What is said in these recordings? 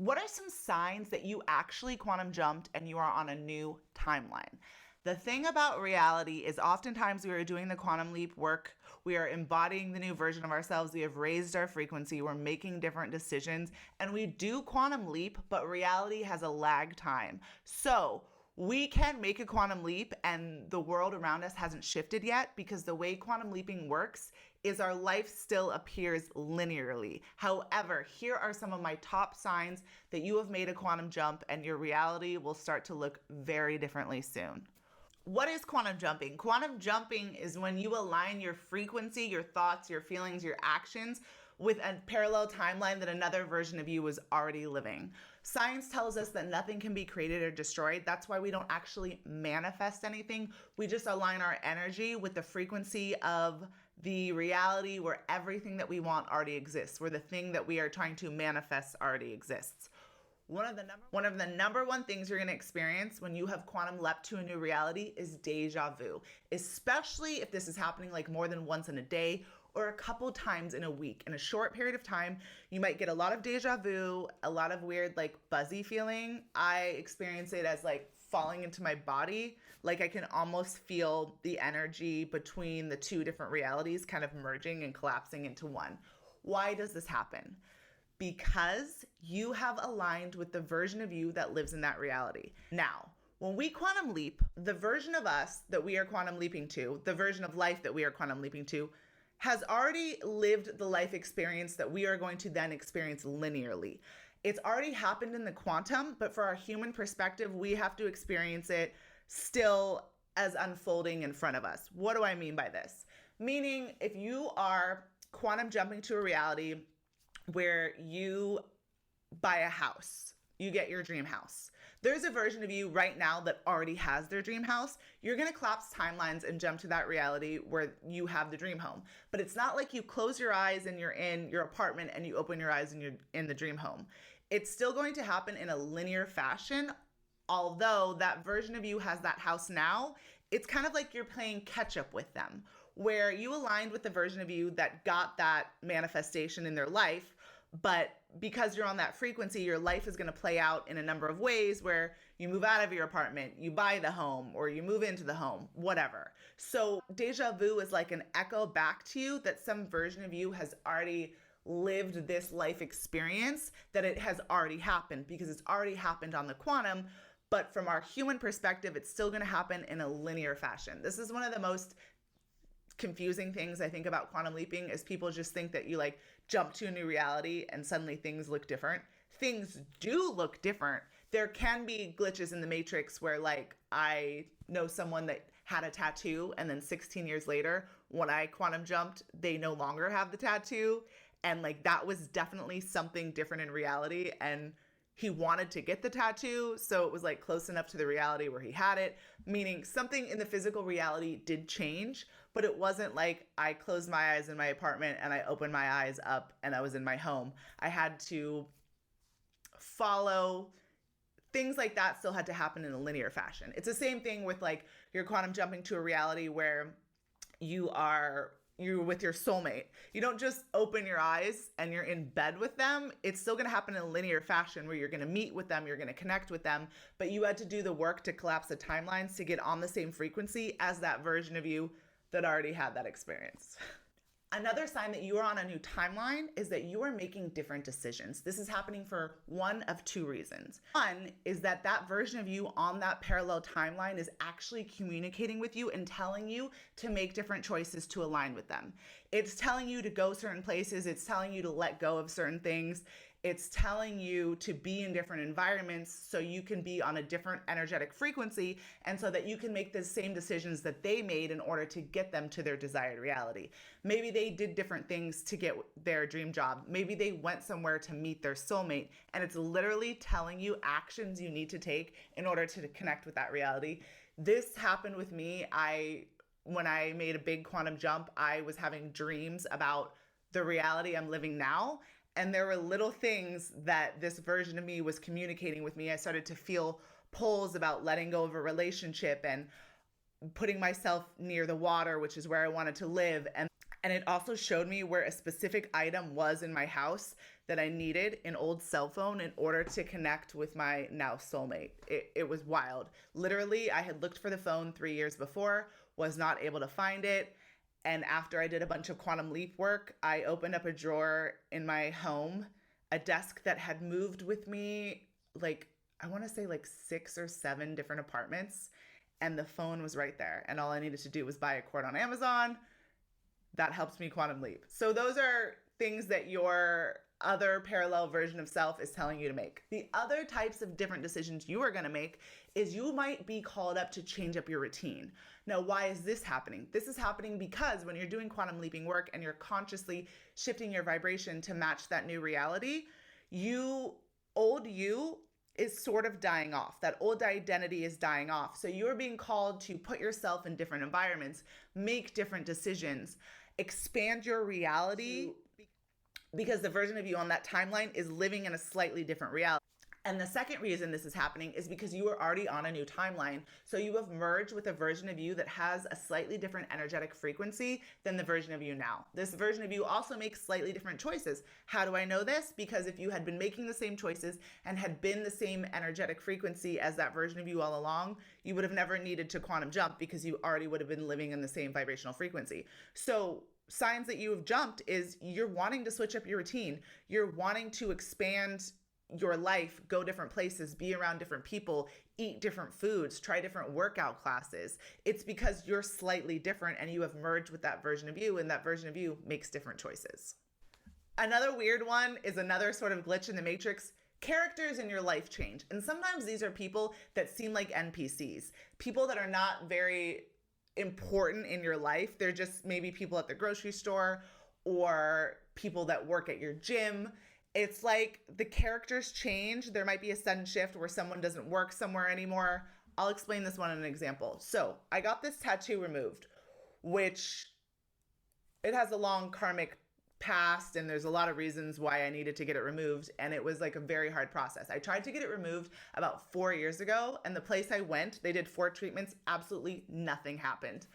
What are some signs that you actually quantum jumped and you are on a new timeline? The thing about reality is oftentimes we are doing the quantum leap work. We are embodying the new version of ourselves. We have raised our frequency. We're making different decisions and we do quantum leap, but reality has a lag time. So we can make a quantum leap and the world around us hasn't shifted yet because the way quantum leaping works is our life still appears linearly. However, here are some of my top signs that you have made a quantum jump and your reality will start to look very differently soon. What is quantum jumping? Quantum jumping is when you align your frequency, your thoughts, your feelings, your actions with a parallel timeline that another version of you was already living. Science tells us that nothing can be created or destroyed. That's why we don't actually manifest anything. We just align our energy with the frequency of the reality where everything that we want already exists, where the thing that we are trying to manifest already exists. One of the number one things you're going to experience when you have quantum leapt to a new reality is deja vu, especially if this is happening like more than once in a day or a couple times in a week. In a short period of time, you might get a lot of deja vu, a lot of weird like buzzy feeling. I experience it as like falling into my body. Like I can almost feel the energy between the two different realities kind of merging and collapsing into one. Why does this happen? Because you have aligned with the version of you that lives in that reality. Now, when we quantum leap, the version of us that we are quantum leaping to, the version of life that we are quantum leaping to, has already lived the life experience that we are going to then experience linearly. It's already happened in the quantum, but for our human perspective, we have to experience it still as unfolding in front of us. What do I mean by this? Meaning, if you are quantum jumping to a reality where you buy a house, you get your dream house. There's a version of you right now that already has their dream house. You're going to collapse timelines and jump to that reality where you have the dream home. But it's not like you close your eyes and you're in your apartment and you open your eyes and you're in the dream home. It's still going to happen in a linear fashion. Although that version of you has that house now, it's kind of like you're playing catch up with them, where you aligned with the version of you that got that manifestation in their life. But because you're on that frequency, your life is going to play out in a number of ways where you move out of your apartment, you buy the home, or you move into the home, whatever. So deja vu is like an echo back to you that some version of you has already lived this life experience, that it has already happened because it's already happened on the quantum. But from our human perspective, it's still going to happen in a linear fashion. This is one of the most confusing things I think about quantum leaping is people just think that you like jump to a new reality and suddenly things look different. Things do look different. There can be glitches in the matrix where like I know someone that had a tattoo and then 16 years later, when I quantum jumped, they no longer have the tattoo. And like that was definitely something different in reality. And he wanted to get the tattoo, so it was like close enough to the reality where he had it, meaning something in the physical reality did change, but it wasn't like I closed my eyes in my apartment and I opened my eyes up and I was in my home. I had to follow things like that, still had to happen in a linear fashion. It's the same thing with like you're quantum jumping to a reality where you're with your soulmate. You don't just open your eyes and you're in bed with them. It's still going to happen in a linear fashion where you're going to meet with them, you're going to connect with them, but you had to do the work to collapse the timelines to get on the same frequency as that version of you that already had that experience. Another sign that you are on a new timeline is that you are making different decisions. This is happening for one of two reasons. One is that that version of you on that parallel timeline is actually communicating with you and telling you to make different choices to align with them. It's telling you to go certain places. It's telling you to let go of certain things. It's telling you to be in different environments so you can be on a different energetic frequency and so that you can make the same decisions that they made in order to get them to their desired reality. Maybe they did different things to get their dream job. Maybe they went somewhere to meet their soulmate, and it's literally telling you actions you need to take in order to connect with that reality. This happened with me. When I made a big quantum jump, I was having dreams about the reality I'm living now. And there were little things that this version of me was communicating with me. I started to feel pulls about letting go of a relationship and putting myself near the water, which is where I wanted to live. And And it also showed me where a specific item was in my house that I needed, an old cell phone, in order to connect with my now soulmate. It was wild. Literally, I had looked for the phone 3 years before, was not able to find it. And after I did a bunch of quantum leap work, I opened up a drawer in my home, a desk that had moved with me, like, I want to say like 6 or 7 different apartments. And the phone was right there. And all I needed to do was buy a cord on Amazon. That helps me quantum leap. So those are things that your other parallel version of self is telling you to make. The other types of different decisions you are going to make is you might be called up to change up your routine. Now, why is this happening? This is happening because when you're doing quantum leaping work and you're consciously shifting your vibration to match that new reality, old you is sort of dying off. That old identity is dying off. So you're being called to put yourself in different environments, make different decisions, expand your reality, because the version of you on that timeline is living in a slightly different reality. And the second reason this is happening is because you are already on a new timeline. So you have merged with a version of you that has a slightly different energetic frequency than the version of you now. This version of you also makes slightly different choices. How do I know this? Because if you had been making the same choices and had been the same energetic frequency as that version of you all along, you would have never needed to quantum jump because you already would have been living in the same vibrational frequency. So signs that you have jumped is you're wanting to switch up your routine. You're wanting to expand your life, go different places, be around different people, eat different foods, try different workout classes. It's because you're slightly different and you have merged with that version of you, and that version of you makes different choices. Another weird one is another sort of glitch in the matrix. Characters in your life change. And sometimes these are people that seem like NPCs, people that are not very important in your life. They're just maybe people at the grocery store or people that work at your gym. It's like the characters change. There might be a sudden shift where someone doesn't work somewhere anymore. I'll explain this one in an example. So I got this tattoo removed, which it has a long karmic past, and there's a lot of reasons why I needed to get it removed. And it was like a very hard process. I tried to get it removed about 4 years ago, and the place I went, they did 4 treatments. Absolutely nothing happened.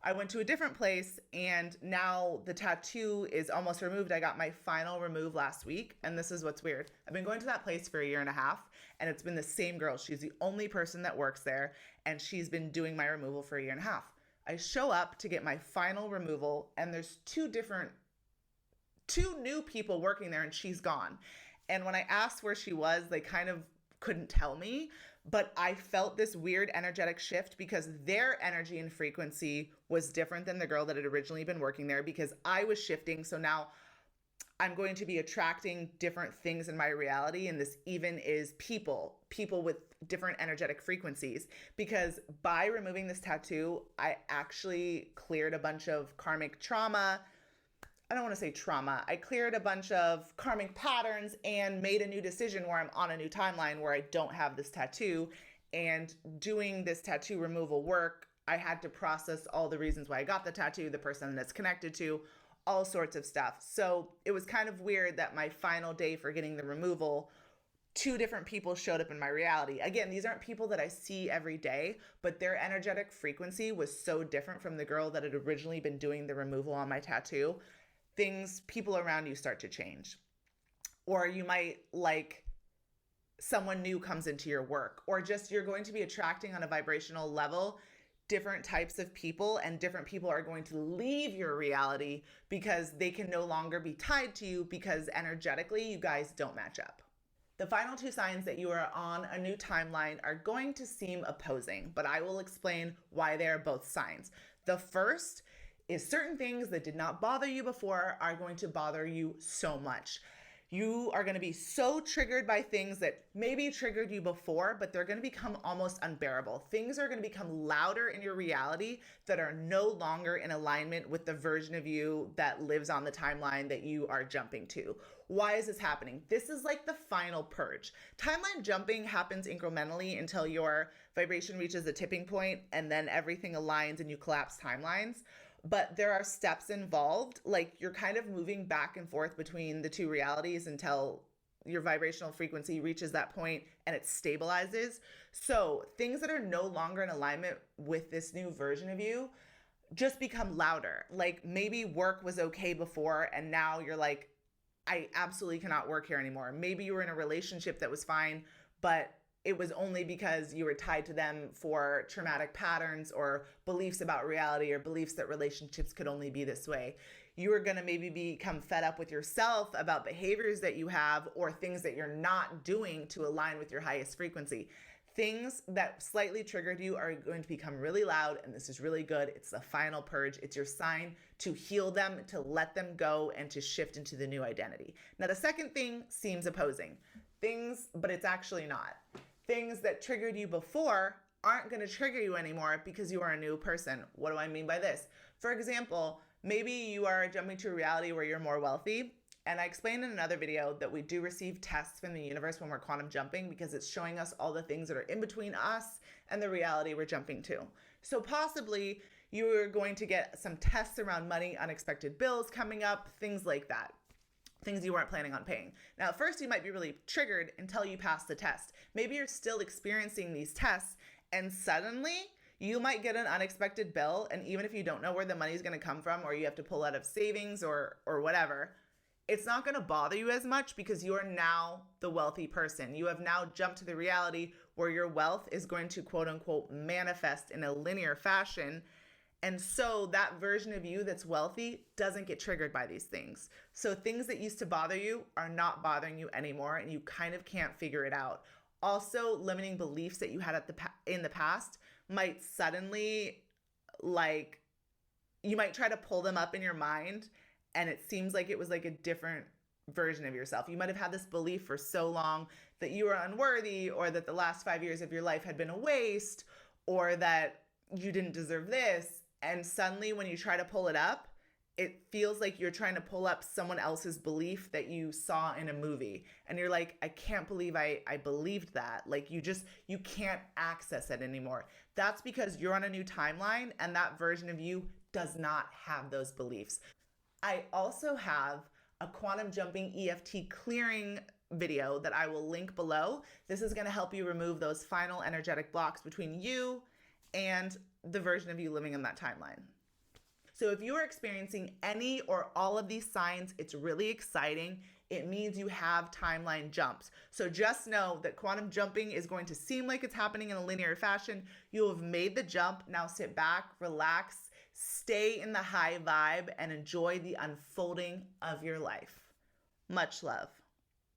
I went to a different place, and now the tattoo is almost removed. I got my final remove last week, and this is what's weird. I've been going to that place for 1.5 years, and it's been the same girl. She's the only person that works there, and she's been doing my removal for 1.5 years. I show up to get my final removal, and there's two new people working there, and she's gone. And when I asked where she was, they kind of couldn't tell me, but I felt this weird energetic shift because their energy and frequency was different than the girl that had originally been working there, because I was shifting. So now I'm going to be attracting different things in my reality. And this even is people with different energetic frequencies, because by removing this tattoo, I actually cleared a bunch of karmic trauma. I don't want to say trauma. I cleared a bunch of karmic patterns and made a new decision where I'm on a new timeline where I don't have this tattoo. And doing this tattoo removal work, I had to process all the reasons why I got the tattoo, the person that's connected to, all sorts of stuff. So it was kind of weird that my final day for getting the removal, 2 different people showed up in my reality. Again, these aren't people that I see every day, but their energetic frequency was so different from the girl that had originally been doing the removal on my tattoo. People around you start to change. Or you might, like, someone new comes into your work, or just you're going to be attracting on a vibrational level different types of people, and different people are going to leave your reality because they can no longer be tied to you because energetically you guys don't match up. The final 2 signs that you are on a new timeline are going to seem opposing, but I will explain why they are both signs. The first is certain things that did not bother you before are going to bother you so much. You are going to be so triggered by things that maybe triggered you before, but they're going to become almost unbearable. Things are going to become louder in your reality that are no longer in alignment with the version of you that lives on the timeline that you are jumping to. Why is this happening? This is like the final purge. Timeline jumping happens incrementally until your vibration reaches a tipping point, and then everything aligns and you collapse timelines. But there are steps involved, like you're kind of moving back and forth between the 2 realities until your vibrational frequency reaches that point and it stabilizes. So things that are no longer in alignment with this new version of you, just become louder. Like maybe work was okay before and now you're like, I absolutely cannot work here anymore. Maybe you were in a relationship that was fine, but it was only because you were tied to them for traumatic patterns or beliefs about reality or beliefs that relationships could only be this way. You are going to maybe become fed up with yourself about behaviors that you have or things that you're not doing to align with your highest frequency. Things that slightly triggered you are going to become really loud, and this is really good. It's the final purge. It's your sign to heal them, to let them go, and to shift into the new identity. Now, the second thing seems opposing. Things, but it's actually not. Things that triggered you before aren't going to trigger you anymore because you are a new person. What do I mean by this? For example, maybe you are jumping to a reality where you're more wealthy. And I explained in another video that we do receive tests from the universe when we're quantum jumping because it's showing us all the things that are in between us and the reality we're jumping to. So possibly you are going to get some tests around money, unexpected bills coming up, things like that. Things you weren't planning on paying. Now, at first you might be really triggered until you pass the test. Maybe you're still experiencing these tests and suddenly you might get an unexpected bill. And even if you don't know where the money is going to come from or you have to pull out of savings or whatever, it's not going to bother you as much because you are now the wealthy person. You have now jumped to the reality where your wealth is going to quote unquote manifest in a linear fashion. And so that version of you that's wealthy doesn't get triggered by these things. So things that used to bother you are not bothering you anymore and you kind of can't figure it out. Also, limiting beliefs that you had in the past might suddenly, like, you might try to pull them up in your mind and it seems like it was like a different version of yourself. You might have had this belief for so long that you were unworthy or that the last 5 years of your life had been a waste or that you didn't deserve this. And suddenly when you try to pull it up, it feels like you're trying to pull up someone else's belief that you saw in a movie. And you're like, I can't believe I believed that. Like you can't access it anymore. That's because you're on a new timeline and that version of you does not have those beliefs. I also have a quantum jumping EFT clearing video that I will link below. This is going to help you remove those final energetic blocks between you and the version of you living in that timeline. So if you are experiencing any or all of these signs, it's really exciting. It means you have timeline jumps. So just know that quantum jumping is going to seem like it's happening in a linear fashion. You have made the jump. Now sit back, relax, stay in the high vibe, and enjoy the unfolding of your life. Much love.